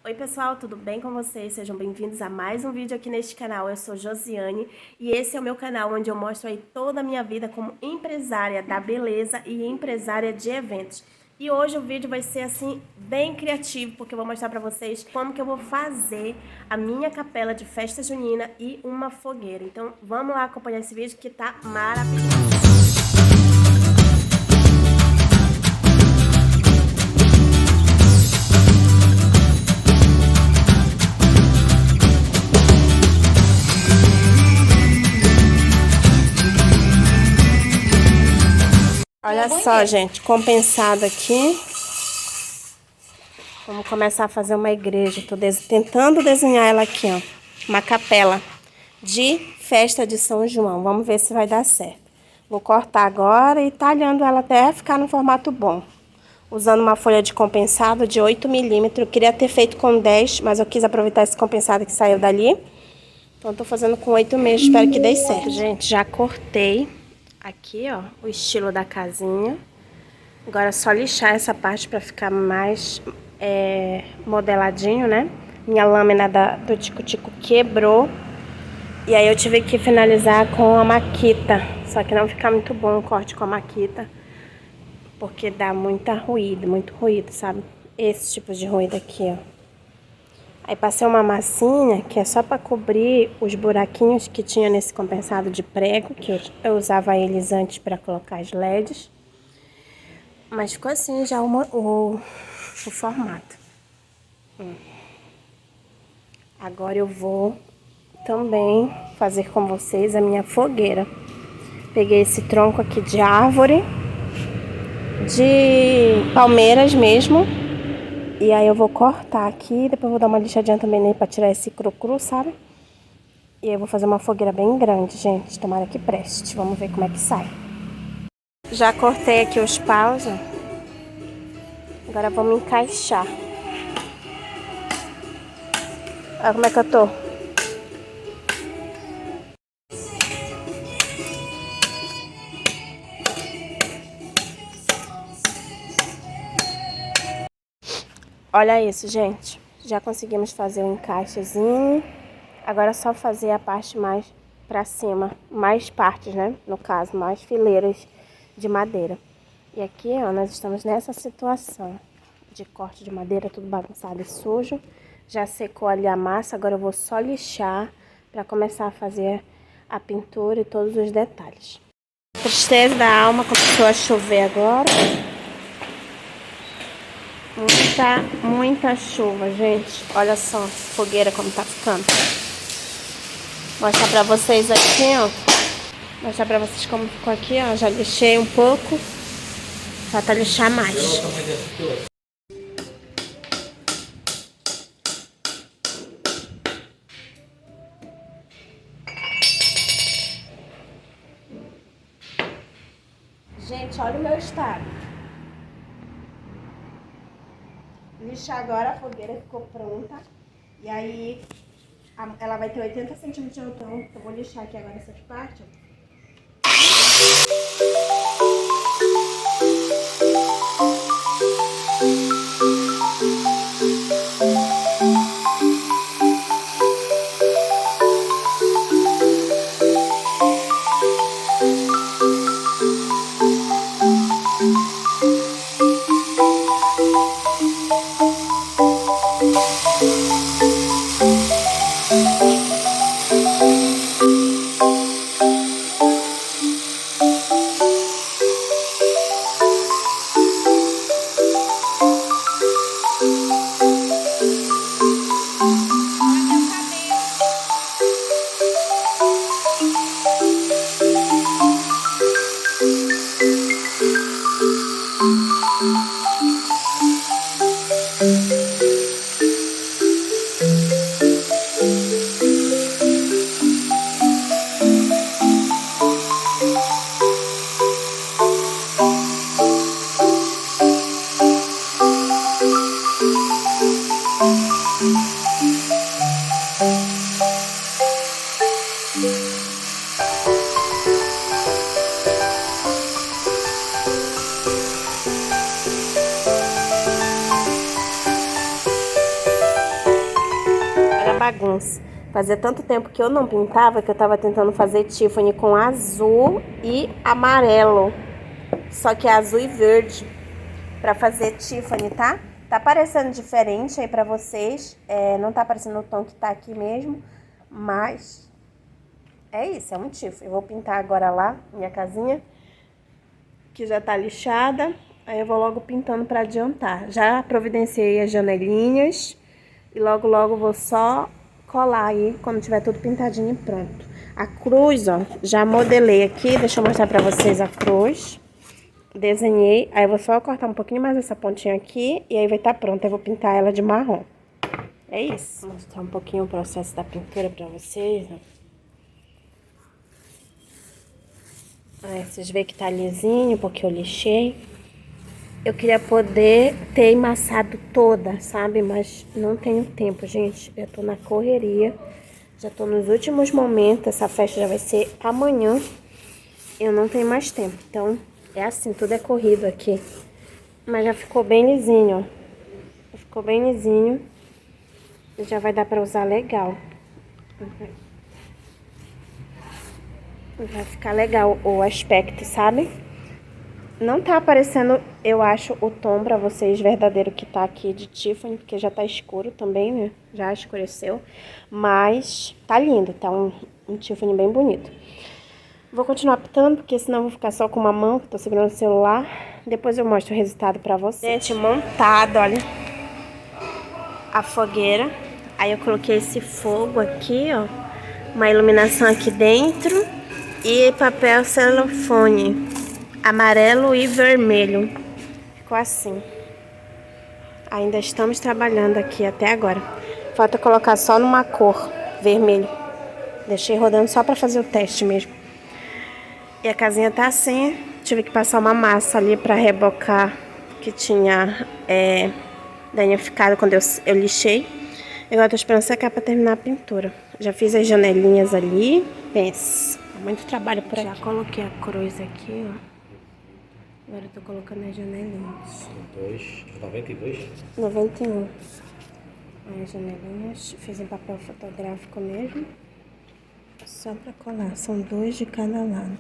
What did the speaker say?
Oi pessoal, tudo bem com vocês? Sejam bem-vindos a mais um vídeo aqui neste canal. Eu sou Josiane e esse é o meu canal onde eu mostro aí toda a minha vida como empresária da beleza e empresária de eventos. E hoje o vídeo vai ser assim bem criativo, porque eu vou mostrar pra vocês como que eu vou fazer a minha capela de festa junina e uma fogueira. Então vamos lá acompanhar esse vídeo que tá maravilhoso. Olha só, gente, compensado aqui. Vamos começar a fazer uma igreja. Tô tentando desenhar ela aqui, ó. Uma capela de festa de São João. Vamos ver se vai dar certo. Vou cortar agora e talhando ela até ficar no formato bom. Usando uma folha de compensado de 8 milímetros. Eu queria ter feito com 10, mas eu quis aproveitar esse compensado que saiu dali. Então, tô fazendo com 8,5. Espero que dê certo. Gente, já cortei aqui, ó, o estilo da casinha. Agora é só lixar essa parte pra ficar mais modeladinho, né? Minha lâmina do tico-tico quebrou. E aí eu tive que finalizar com a maquita. Só que não fica muito bom o corte com a maquita, porque dá muito ruído, sabe? Esse tipo de ruído aqui, ó. Aí passei uma massinha que é só pra cobrir os buraquinhos que tinha nesse compensado de prego, que eu usava eles antes pra colocar as LEDs. Mas ficou assim já o formato. Agora eu vou também fazer com vocês a minha fogueira. Peguei esse tronco aqui de árvore, de palmeiras mesmo. E aí eu vou cortar aqui, depois eu vou dar uma lixadinha também nele pra tirar esse cru-cru, sabe? E aí eu vou fazer uma fogueira bem grande, gente. Tomara que preste. Vamos ver como é que sai. Já cortei aqui os paus, ó. Agora vamos encaixar. Olha como é que eu tô. Olha isso, gente. Já conseguimos fazer um encaixezinho. Agora é só fazer a parte mais pra cima. Mais partes, né? No caso, mais fileiras de madeira. E aqui, ó, nós estamos nessa situação de corte de madeira, tudo bagunçado e sujo. Já secou ali a massa, agora eu vou só lixar pra começar a fazer a pintura e todos os detalhes. Tristeza da alma, começou a chover agora. Muita chuva, gente. Olha só a fogueira como tá ficando. Vou mostrar pra vocês aqui, ó. Mostrar pra vocês como ficou aqui, ó. Já lixei um pouco. Falta lixar mais. Gente, olha o meu estado. Lixar agora, a fogueira ficou pronta. E aí, ela vai ter 80 centímetros de altura. Eu vou lixar aqui agora essas partes, ó. bagunça. Fazia tanto tempo que eu não pintava que eu tava tentando fazer Tiffany com azul e amarelo. Só que é azul e verde. Pra fazer Tiffany, tá? Tá parecendo diferente aí pra vocês. Não tá parecendo o tom que tá aqui mesmo. Mas é isso, é um Tiffany. Eu vou pintar agora lá, minha casinha, que já tá lixada. Aí eu vou logo pintando pra adiantar. Já providenciei as janelinhas. E logo, logo vou só colar aí quando tiver tudo pintadinho e pronto. A cruz, ó, já modelei aqui. Deixa eu mostrar pra vocês a cruz. Desenhei. Aí eu vou só cortar um pouquinho mais essa pontinha aqui. E aí vai estar pronta. Eu vou pintar ela de marrom. É isso. Vou mostrar um pouquinho o processo da pintura pra vocês, ó. Aí vocês veem que tá lisinho, porque eu lixei. Eu queria poder ter emassado toda, sabe? Mas não tenho tempo, gente. Eu tô na correria. Já tô nos últimos momentos. Essa festa já vai ser amanhã. Eu não tenho mais tempo. Então, é assim, tudo é corrido aqui. Mas já ficou bem lisinho, ó. Ficou bem lisinho. Já vai dar pra usar legal. Vai ficar legal o aspecto, sabe? Não tá aparecendo, eu acho, o tom pra vocês verdadeiro que tá aqui de Tiffany, porque já tá escuro também, né? Já escureceu. Mas tá lindo, tá um Tiffany bem bonito. Vou continuar pintando, porque senão eu vou ficar só com uma mão, que tô segurando o celular. Depois eu mostro o resultado pra vocês. Gente, montado, olha. A fogueira. Aí eu coloquei esse fogo aqui, ó. Uma iluminação aqui dentro. E papel celofane. Amarelo e vermelho. Ficou assim. Ainda estamos trabalhando aqui até agora. Falta colocar só numa cor, vermelho. Deixei rodando só pra fazer o teste mesmo. E a casinha tá assim. Tive que passar uma massa ali pra rebocar, que tinha danificado quando eu lixei. Agora tô esperando secar pra terminar a pintura. Já fiz as janelinhas ali. Pense, muito trabalho por aqui. Já coloquei a cruz aqui, ó. Agora eu tô colocando as janelinhas. 92? 91. Aí as janelinhas. Fiz em papel fotográfico mesmo. Só pra colar. São 2 de cada lado.